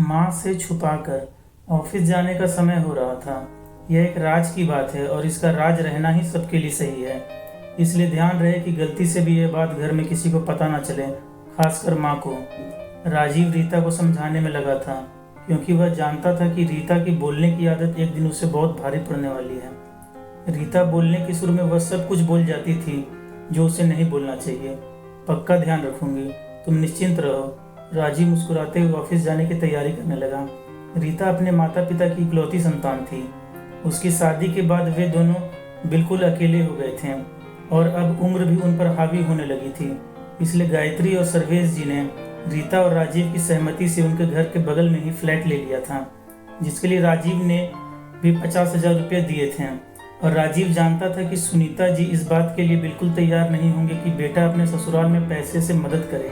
माँ से छुपाकर ऑफिस जाने का समय हो रहा था। यह एक राज की बात है और इसका राज रहना ही सबके लिए सही है। इसलिए ध्यान रहे कि गलती से भी यह बात घर में किसी को पता ना चले, खासकर माँ को। राजीव रीता को समझाने में लगा था, क्योंकि वह जानता था कि रीता की बोलने की आदत एक दिन उसे बहुत भारी पड़ने वाली है। रीता बोलने के सुर में वह सब कुछ बोल जाती थी जो उसे नहीं बोलना चाहिए। पक्का ध्यान रखूंगी, तुम निश्चिंत रहो। राजीव मुस्कुराते हुए ऑफिस जाने की तैयारी करने लगा। रीता अपने माता पिता की इकलौती संतान थी। उसकी शादी के बाद वे दोनों बिल्कुल अकेले हो गए थे और अब उम्र भी उन पर हावी होने लगी थी। इसलिए गायत्री और सर्वेश जी ने रीता और राजीव की सहमति से उनके घर के बगल में ही फ्लैट ले लिया था, जिसके लिए राजीव ने भी 50,000 रुपये दिए थे। और राजीव जानता था कि सुनीता जी इस बात के लिए बिल्कुल तैयार नहीं होंगे कि बेटा अपने ससुराल में पैसे से मदद करे।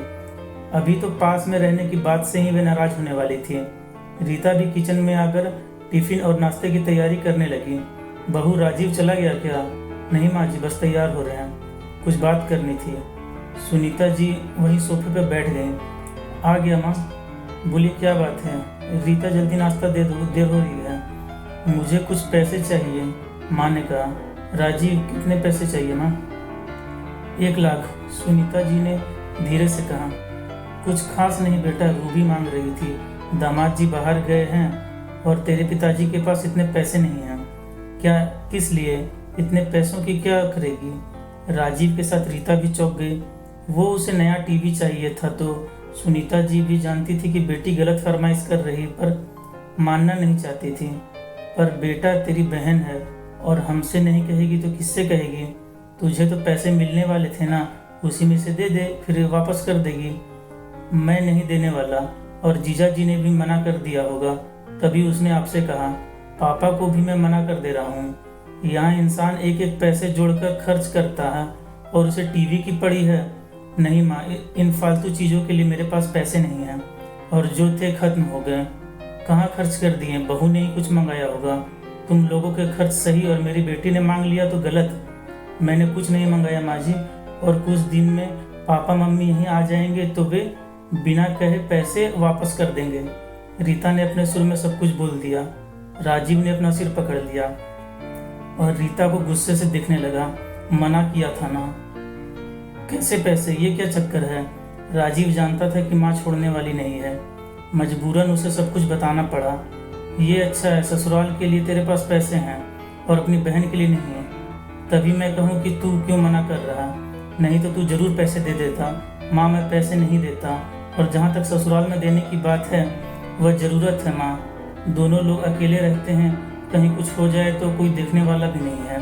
अभी तो पास में रहने की बात से ही वे नाराज होने वाली थी। रीता भी किचन में आकर टिफिन और नाश्ते की तैयारी करने लगी। बहू, राजीव चला गया क्या? नहीं माँ जी, बस तैयार हो रहे हैं, कुछ बात करनी थी। सुनीता जी वहीं सोफे पर बैठ गई। आ गया माँ। बोली, क्या बात है? रीता, जल्दी नाश्ता दे दो, देर हो रही है। मुझे कुछ पैसे चाहिए, माँ ने कहा। राजीव, कितने पैसे चाहिए माँ? 1 लाख, सुनीता जी ने धीरे से कहा। कुछ खास नहीं बेटा, रूबी मांग रही थी। दामाद जी बाहर गए हैं और तेरे पिताजी के पास इतने पैसे नहीं हैं। क्या, किस लिए? इतने पैसों की क्या करेगी? राजीव के साथ रीता भी चौंक गई। वो उसे नया टीवी चाहिए था, तो सुनीता जी भी जानती थी कि बेटी गलत फरमाइश कर रही, पर मानना नहीं चाहती थी। पर बेटा, तेरी बहन है और हमसे नहीं कहेगी तो किससे कहेगी? तुझे तो पैसे मिलने वाले थे ना, उसी में से दे दे, फिर वापस कर देगी। मैं नहीं देने वाला, और जीजा जी ने भी मना कर दिया होगा, तभी उसने आपसे कहा। पापा को भी मैं मना कर दे रहा हूँ। यहाँ इंसान एक एक पैसे जोड़कर खर्च करता है और उसे टीवी की पड़ी है। नहीं माँ, इन फालतू चीज़ों के लिए मेरे पास पैसे नहीं हैं, और जो थे खत्म हो गए। कहाँ खर्च कर दिए? बहू ने ही कुछ मंगाया होगा। तुम लोगों के खर्च सही और मेरी बेटी ने मांग लिया तो गलत। मैंने कुछ नहीं मंगाया माँ जी, और कुछ दिन में पापा मम्मी यहीं आ जाएंगे तो वे बिना कहे पैसे वापस कर देंगे। रीता ने अपने सुर में सब कुछ बोल दिया। राजीव ने अपना सिर पकड़ लिया और रीता को गुस्से से देखने लगा। मना किया था ना। कैसे पैसे? ये क्या चक्कर है? राजीव जानता था कि माँ छोड़ने वाली नहीं है, मजबूरन उसे सब कुछ बताना पड़ा। ये अच्छा है, ससुराल के लिए तेरे पास पैसे हैं और अपनी बहन के लिए नहीं है। तभी मैं कहूँ कि तू क्यों मना कर रहा? नहीं तो तू जरूर पैसे दे देता। माँ, मैं पैसे नहीं देता, और जहाँ तक ससुराल में देने की बात है, वह ज़रूरत है माँ। दोनों लोग अकेले रहते हैं, कहीं कुछ हो जाए तो कोई देखने वाला भी नहीं है।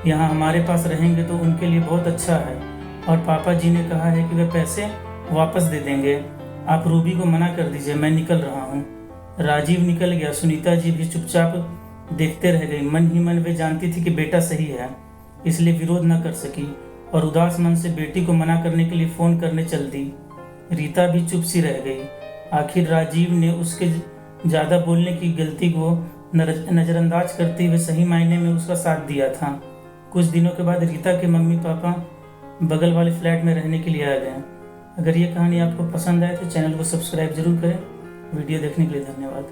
यहाँ हमारे पास रहेंगे तो उनके लिए बहुत अच्छा है, और पापा जी ने कहा है कि वे पैसे वापस दे देंगे। आप रूबी को मना कर दीजिए, मैं निकल रहा हूँ। राजीव निकल गया। सुनीता जी भी चुपचाप देखते रह गई। मन ही मन वे जानती थी कि बेटा सही है, इसलिए विरोध न कर सकी, और उदास मन से बेटी को मना करने के लिए फ़ोन करने चल दी। रीता भी चुप सी रह गई। आखिर राजीव ने उसके ज़्यादा बोलने की गलती को नज़रअंदाज करते हुए सही मायने में उसका साथ दिया था। कुछ दिनों के बाद रीता के मम्मी पापा बगल वाले फ्लैट में रहने के लिए आ गए। अगर ये कहानी आपको पसंद आए तो चैनल को सब्सक्राइब जरूर करें। वीडियो देखने के लिए धन्यवाद।